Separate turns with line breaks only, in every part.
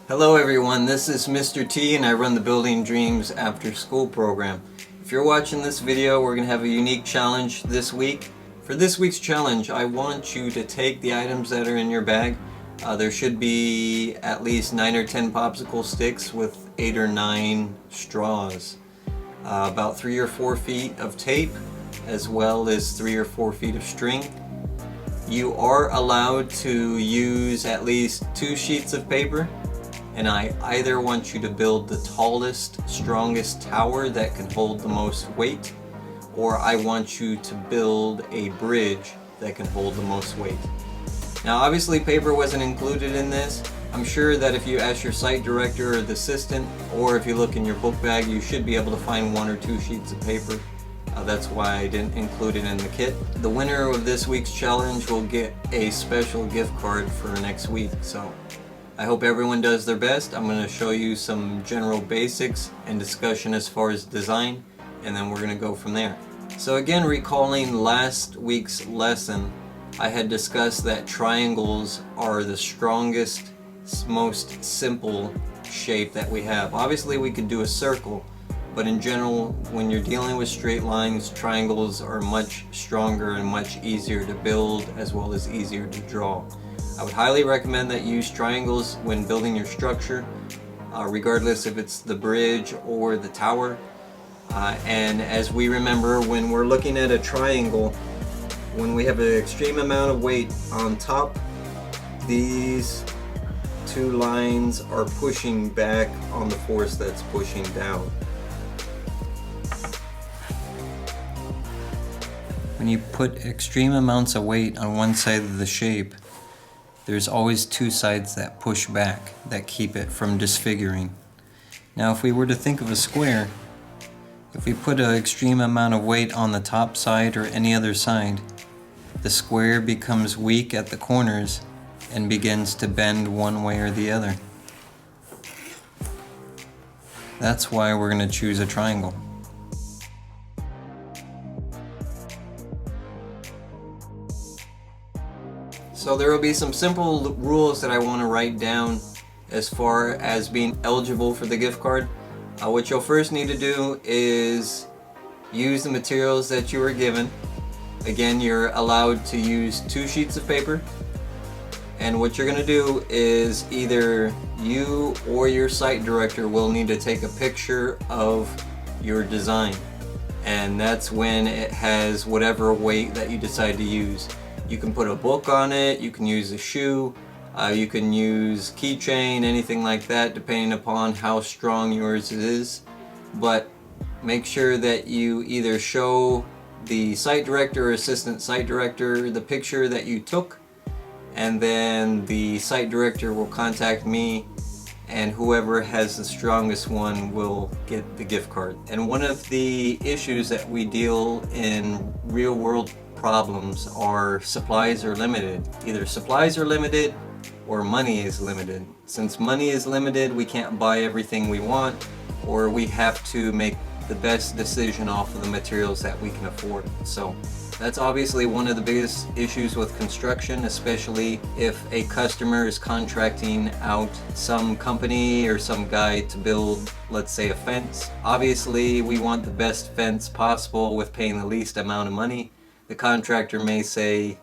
Hello everyone, this is Mr. T and I run the Building Dreams After School program. If you're watching this video, we're going to have a unique challenge this week. For this week's challenge, I want you to take the items that are in your bag. There should be at least 9 or 10 popsicle sticks with 8 or 9 straws. About 3 or 4 feet of tape, as well as 3 or 4 feet of string. You are allowed to use at least 2 sheets of paper. And I either want you to build the tallest, strongest tower that can hold the most weight, or I want you to build a bridge that can hold the most weight. Now obviously paper wasn't included in this. I'm sure that if you ask your site director or the assistant, or if you look in your book bag, you should be able to find 1 or 2 sheets of paper. That's why I didn't include it in the kit. The winner of this week's challenge will get a special gift card for next week. So I hope everyone does their best. I'm going to show you some general basics and discussion as far as design, and then we're going to go from there. So again, recalling last week's lesson, I had discussed that triangles are the strongest, most simple shape that we have. Obviously we could do a circle, but in general, when you're dealing with straight lines, triangles are much stronger and much easier to build, as well as easier to draw. I would highly recommend that you use triangles when building your structure, regardless if it's the bridge or the tower. And as we remember, when we're looking at a triangle, when we have an extreme amount of weight on top, these 2 lines are pushing back on the force that's pushing down. When you put extreme amounts of weight on one side of the shape, there's always 2 sides that push back, that keep it from disfiguring. Now if we were to think of a square, if we put an extreme amount of weight on the top side or any other side, the square becomes weak at the corners and begins to bend one way or the other. That's why we're going to choose a triangle. So there will be some simple rules that I want to write down as far as being eligible for the gift card. What you'll first need to do is use the materials that you were given. Again, you're allowed to use 2 sheets of paper. And what you're going to do is either you or your site director will need to take a picture of your design. And that's when it has whatever weight that you decide to use. You can put a book on it, you can use a shoe, you can use keychain, anything like that, depending upon how strong yours is. But make sure that you either show the site director or assistant site director the picture that you took, and then the site director will contact me, and whoever has the strongest one will get the gift card. And one of the issues that we deal in real world problems are supplies are limited. Either supplies are limited or money is limited. Since money is limited, we can't buy everything we want, or we have to make the best decision off of the materials that we can afford. So that's obviously one of the biggest issues with construction, especially if a customer is contracting out some company or some guy to build, let's say, a fence. Obviously we want the best fence possible with paying the least amount of money. The contractor may say,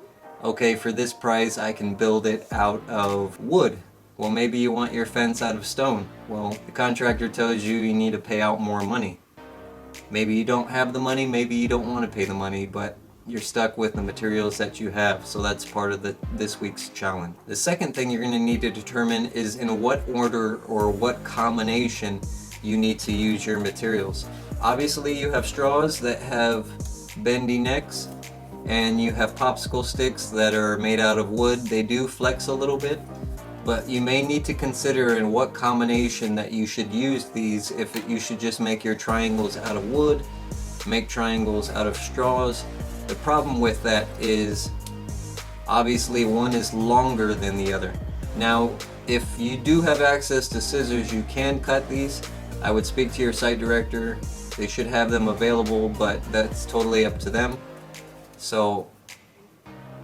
okay, for this price I can build it out of wood. Well, maybe you want your fence out of stone. Well, the contractor tells you you need to pay out more money. Maybe you don't have the money, maybe you don't want to pay the money, but you're stuck with the materials that you have. So that's part of this week's challenge. The second thing you're going to need to determine is in what order or what combination you need to use your materials. Obviously you have straws that have bendy necks, and you have popsicle sticks that are made out of wood. They do flex a little bit, but you may need to consider in what combination that you should use these. If you should just make your triangles out of wood, make triangles out of straws. The problem with that is obviously one is longer than the other. Now if you do have access to scissors, you can cut these. I would speak to your site director. They should have them available, but that's totally up to them. So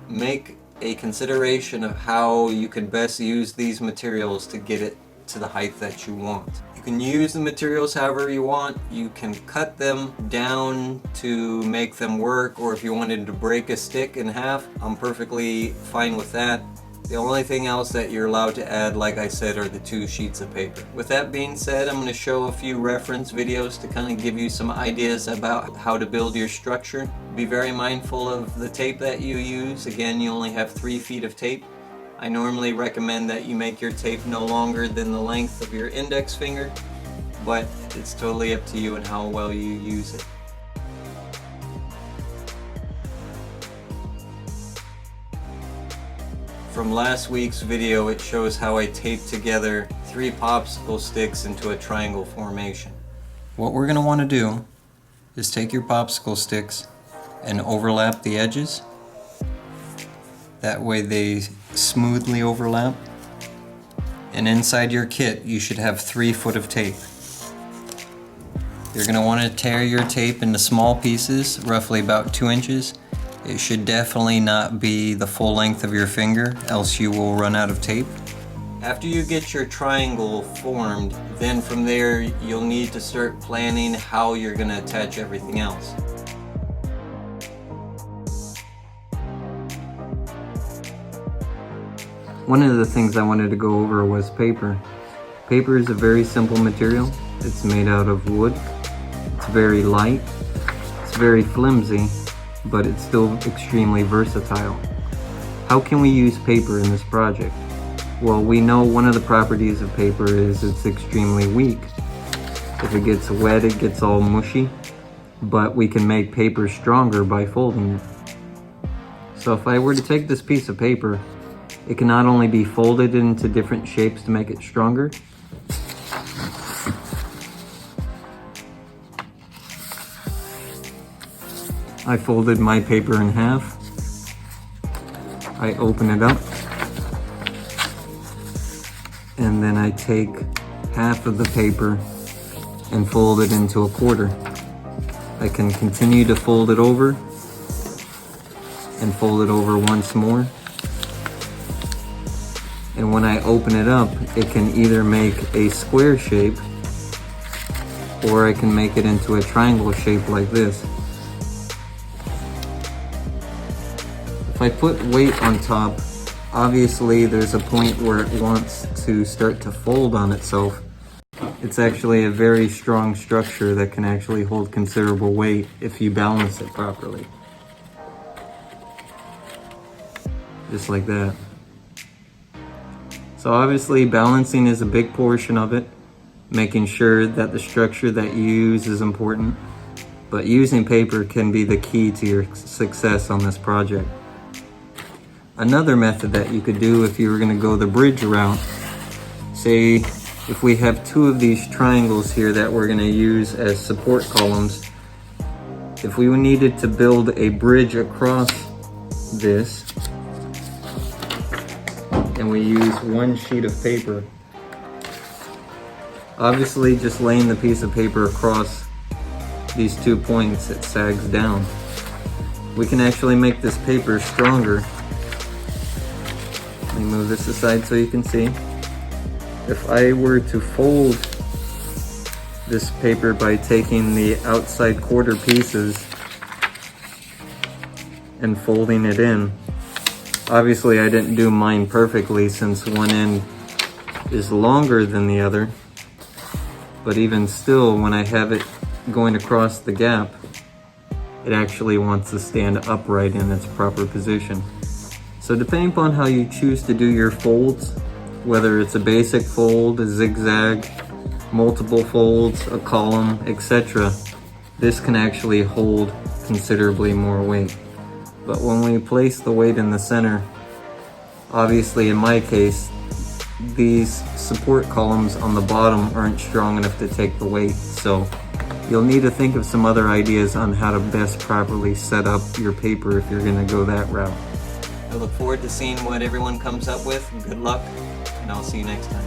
make a consideration of how you can best use these materials to get it to the height that you want. You can use the materials however you want. You can cut them down to make them work, or if you wanted to break a stick in half, I'm perfectly fine with that. The only thing else that you're allowed to add, like I said, are the 2 sheets of paper. With that being said, I'm going to show a few reference videos to kind of give you some ideas about how to build your structure. Be very mindful of the tape that you use. Again, you only have 3 feet of tape. I normally recommend that you make your tape no longer than the length of your index finger, but it's totally up to you and how well you use it. From last week's video, it shows how I taped together 3 popsicle sticks into a triangle formation. What we're going to want to do is take your popsicle sticks and overlap the edges. That way they smoothly overlap. And inside your kit, you should have 3 foot of tape. You're going to want to tear your tape into small pieces, roughly about 2 inches. It should definitely not be the full length of your finger, else you will run out of tape. After you get your triangle formed, then from there you'll need to start planning how you're going to attach everything else. One of the things I wanted to go over was paper. Paper is a very simple material. It's made out of wood. It's very light. It's very flimsy, but it's still extremely versatile. How can we use paper in this project? Well, we know one of the properties of paper is it's extremely weak. If it gets wet, it gets all mushy, but we can make paper stronger by folding it. So if I were to take this piece of paper, it can not only be folded into different shapes to make it stronger, I folded my paper in half. I open it up. And then I take half of the paper and fold it into a quarter. I can continue to fold it over and fold it over once more. And when I open it up, it can either make a square shape or I can make it into a triangle shape like this. If I put weight on top, obviously there's a point where it wants to start to fold on itself. It's actually a very strong structure that can actually hold considerable weight if you balance it properly. Just like that. So obviously balancing is a big portion of it. Making sure that the structure that you use is important. But using paper can be the key to your success on this project. Another method that you could do if you were going to go the bridge route, say if we have 2 of these triangles here that we're going to use as support columns, if we needed to build a bridge across this, and we use 1 sheet of paper, obviously just laying the piece of paper across these 2 points, it sags down. We can actually make this paper stronger. Let me move this aside so you can see. If I were to fold this paper by taking the outside quarter pieces and folding it in, obviously I didn't do mine perfectly since one end is longer than the other, but even still, when I have it going across the gap, it actually wants to stand upright in its proper position. So depending upon how you choose to do your folds, whether it's a basic fold, a zigzag, multiple folds, a column, etc., this can actually hold considerably more weight. But when we place the weight in the center, obviously in my case, these support columns on the bottom aren't strong enough to take the weight, so you'll need to think of some other ideas on how to best properly set up your paper if you're going to go that route. I look forward to seeing what everyone comes up with. Good luck, and I'll see you next time.